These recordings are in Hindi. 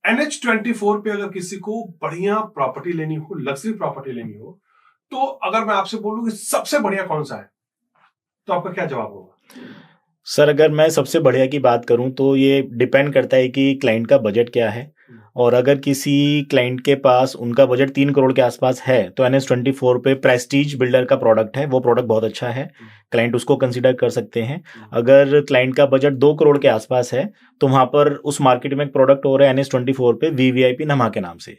NH24 पे अगर किसी को बढ़िया प्रॉपर्टी लेनी हो, लग्जरी प्रॉपर्टी लेनी हो, तो अगर मैं आपसे बोलूं कि सबसे बढ़िया कौन सा है, तो आपका क्या जवाब होगा? सर अगर मैं सबसे बढ़िया की बात करूं तो ये डिपेंड करता है कि क्लाइंट का बजट क्या है। और अगर किसी क्लाइंट के पास उनका बजट 3 करोड़ के आसपास है तो NH24 पे प्रेस्टीज बिल्डर का प्रोडक्ट है, वो प्रोडक्ट बहुत अच्छा है, क्लाइंट उसको कंसीडर कर सकते हैं। अगर क्लाइंट का बजट 2 करोड़ के आसपास है तो वहाँ पर उस मार्केट में एक प्रोडक्ट हो रहा है NH24 पे VVIP नमा के नाम से,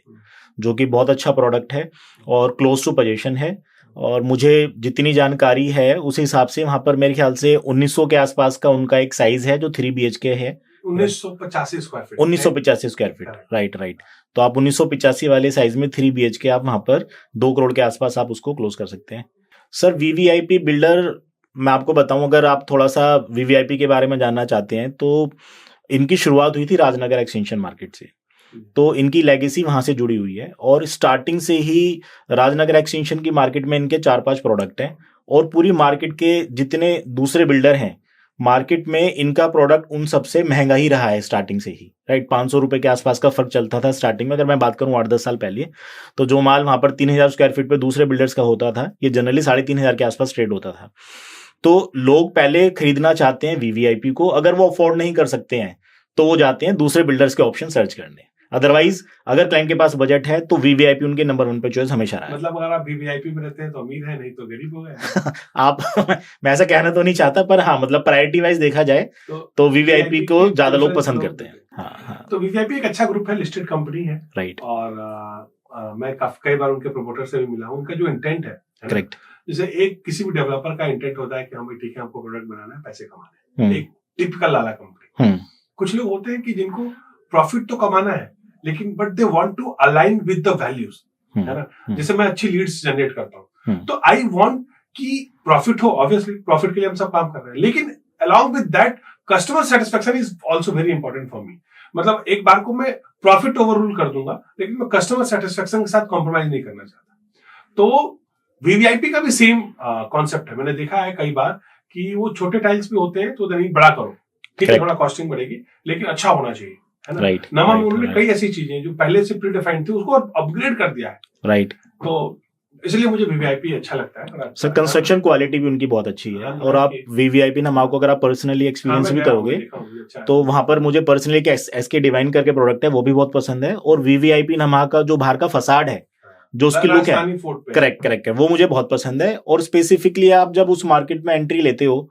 जो कि बहुत अच्छा प्रोडक्ट है और क्लोज टू पोजीशन है। और मुझे जितनी जानकारी है उस हिसाब से वहाँ पर मेरे ख्याल से 1900 के आसपास का उनका एक साइज है जो 3 BHK है। 1985 square feet. 1985 square feet, right. तो आप 1985 वाले साइज में 3 BHK आप वहाँ पर 2 करोड़ के आसपास आप उसको क्लोज कर सकते हैं। सर VVIP बिल्डर, मैं आपको बताऊं, अगर आप थोड़ा सा VVIP के बारे में जानना चाहते हैं तो इनकी शुरुआत हुई थी राजनगर एक्सटेंशन मार्केट से, तो इनकी लेगेसी वहां से जुड़ी हुई है। और स्टार्टिंग से ही राजनगर एक्सटेंशन की मार्केट में इनके 4-5 प्रोडक्ट हैं और पूरी मार्केट के जितने दूसरे बिल्डर हैं मार्केट में इनका प्रोडक्ट उन सबसे महंगा ही रहा है स्टार्टिंग से ही, राइट। 500 रुपए के आसपास का फर्क चलता था स्टार्टिंग में। अगर मैं बात करूं 8-10 साल पहले, तो जो माल वहां पर 3000 स्क्वायर फीट पे दूसरे बिल्डर्स का होता था ये जनरली 3500 के आसपास ट्रेड होता था। तो लोग पहले खरीदना चाहते हैं VVIP को, अगर वो अफोर्ड नहीं कर सकते हैं तो वो जाते हैं दूसरे बिल्डर्स के ऑप्शन सर्च करने। अदरवाइज अगर क्लाइंट के पास बजट है तो VVIP उनके नंबर 1 पे चॉइस हमेशा रहा है। मतलब अगर आप VVIP में रहते हैं तो अमीर है, नहीं तो गरीब हो गए। आप मैं ऐसा कहना तो नहीं चाहता, पर हाँ मतलब प्रायोरिटी वाइज देखा जाए तो VVIP को ज्यादा लोग पसंद करते हैं। हाँ। तो VVIP एक अच्छा ग्रुप है, लिस्टेड कंपनी है, राइट। और मैं कई बार उनके प्रमोटर से भी मिला हूँ। उनका जो इंटेंट है, करेक्ट, जैसे एक किसी भी डेवलपर का इंटेंट होता है कि हम ठीक है, हमको प्रोडक्ट बनाना है, पैसे कमाने हैं, एक टिपिकल लाला कंपनी। कुछ लोग होते हैं कि जिनको प्रॉफिट तो कमाना है लेकिन but they want to align with the values, है ना। जैसे मैं अच्छी लीड्स जनरेट करता हूँ तो आई वांट कि प्रॉफिट हो, ऑब्वियसली प्रॉफिट के लिए हम सब काम कर रहे हैं, लेकिन along with that customer satisfaction is also very important for me. मतलब एक बार को मैं प्रॉफिट ओवररूल कर दूंगा लेकिन मैं कस्टमर सेटिस्फेक्शन के साथ कॉम्प्रोमाइज नहीं करना चाहता। तो VVIP का भी सेम कॉन्सेप्ट है। मैंने देखा है कई बार कि वो छोटे टाइल्स भी होते हैं तो नहीं बड़ा करो, ठीक है, थोड़ा कॉस्टिंग बढ़ेगी लेकिन अच्छा होना चाहिए, है ना। राइट। नमा में उन्होंने कई ऐसी चीजें जो पहले से प्री डिफाइंड थी उसको अपग्रेड कर दिया है। राइट। तो इसलिए मुझे VVIP अच्छा लगता है। सर कंस्ट्रक्शन क्वालिटी भी उनकी बहुत अच्छी है। और आप VVIP नमा को अगर आप पर्सनली एक्सपीरियंस भी करोगे तो वहां पर मुझे पर्सनली SK डिवाइन करके प्रोडक्ट है वो भी बहुत पसंद है। और VVIP नमा का जो बाहर का फसाड है, जो उसकी लुक है, करेक्ट है, वो मुझे बहुत पसंद है। और स्पेसिफिकली आप जब उस मार्केट में एंट्री लेते हो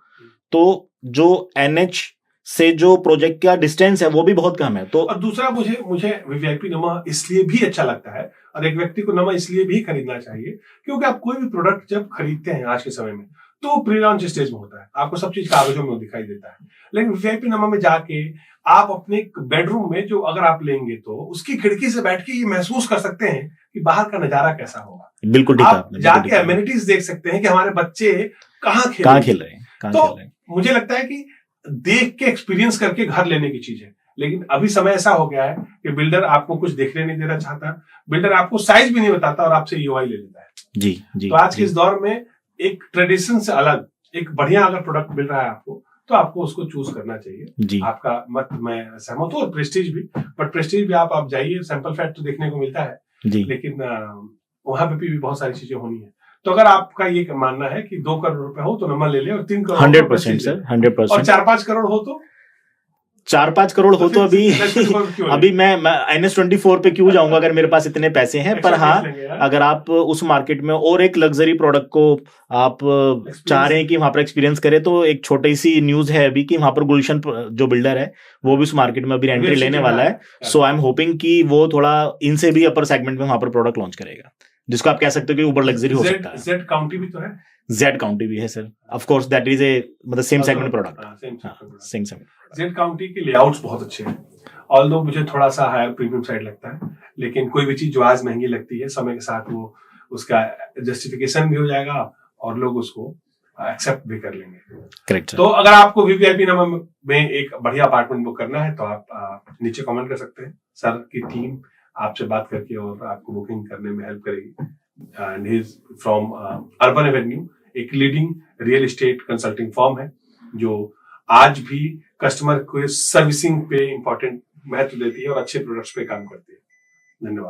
तो जो NH से जो प्रोजेक्ट का डिस्टेंस है वो भी बहुत कम है। तो और दूसरा मुझे VVIP नमा इसलिए भी अच्छा लगता है, और एक व्यक्ति को नमा इसलिए भी खरीदना चाहिए क्योंकि आप कोई भी प्रोडक्ट जब खरीदते हैं आज के समय में तो प्री लॉन्च स्टेज में होता है, आपको सब चीज कागजों में दिखाई देता है। लेकिन VVIP नमा में जाके आप अपने बेडरूम में जो अगर आप लेंगे तो उसकी खिड़की से बैठ के ये महसूस कर सकते हैं कि बाहर का नजारा कैसा होगा। बिल्कुल ठीक है। आप जाके एमिनिटीज देख सकते हैं कि हमारे बच्चे कहाँ खेल रहे हैं। तो मुझे लगता है कि देख के एक्सपीरियंस करके घर लेने की चीज है। लेकिन अभी समय ऐसा हो गया है कि बिल्डर आपको कुछ देखने नहीं देना चाहता, बिल्डर आपको साइज भी नहीं बताता और आपसे EOI ले लेता है। जी। तो आज के इस दौर में एक ट्रेडिशन से अलग एक बढ़िया अगर प्रोडक्ट मिल रहा है आपको तो आपको उसको चूज करना चाहिए। आपका मत मैं सहमत हूँ। और प्रेस्टीज भी, बट प्रेस्टीज भी आप जाइए, सैंपल फैट तो देखने को मिलता है लेकिन वहां पे भी बहुत सारी चीजें होनी है। तो अगर आपका ये मानना है कि 2 करोड़ रुपए हो तो नमा ले ले, और 3 करोड़ 100% सर, 100%। और 4-5 करोड़ हो तो 4-5 करोड़ हो तो अभी मैं NH24 पे क्यों जाऊंगा अगर मेरे पास इतने पैसे हैं। पर हाँ, अगर आप उस मार्केट में और एक लग्जरी प्रोडक्ट को आप चाह रहे हैं कि वहां पर एक्सपीरियंस करें, तो एक छोटी सी न्यूज है अभी कि वहां पर गुलशन जो बिल्डर है वो भी उस मार्केट में अभी एंट्री लेने वाला है। सो आई एम होपिंग कि वो थोड़ा इनसे भी अपर सेगमेंट में वहां पर प्रोडक्ट लॉन्च करेगा, जिसको आप कह सकते हो कि ऊबर लग्जरी हो सकता है। जेड काउंटी भी तो है। जेड काउंटी भी है sir, of course that is a मतलब same segment product. Same segment. Jade County के लेआउट्स बहुत अच्छे हैं, ऑल्दो मुझे थोड़ा सा हायर प्रीमियम साइड लगता है, लेकिन कोई भी चीज जो आज महंगी लगती है समय के साथ वो उसका जस्टिफिकेशन भी हो जाएगा और लोग उसको एक्सेप्ट भी कर लेंगे। करेक्ट। तो अगर आपको VVIP नमा में एक बढ़िया अपार्टमेंट बुक करना है तो आप नीचे कमेंट कर सकते हैं। सर की टीम आपसे बात करके और आपको बुकिंग करने में हेल्प करेगी। And he is from Urban Avenue, एक leading real estate consulting firm है जो आज भी कस्टमर को सर्विसिंग पे इंपॉर्टेंट महत्व देती है और अच्छे प्रोडक्ट्स पे काम करती है। धन्यवाद।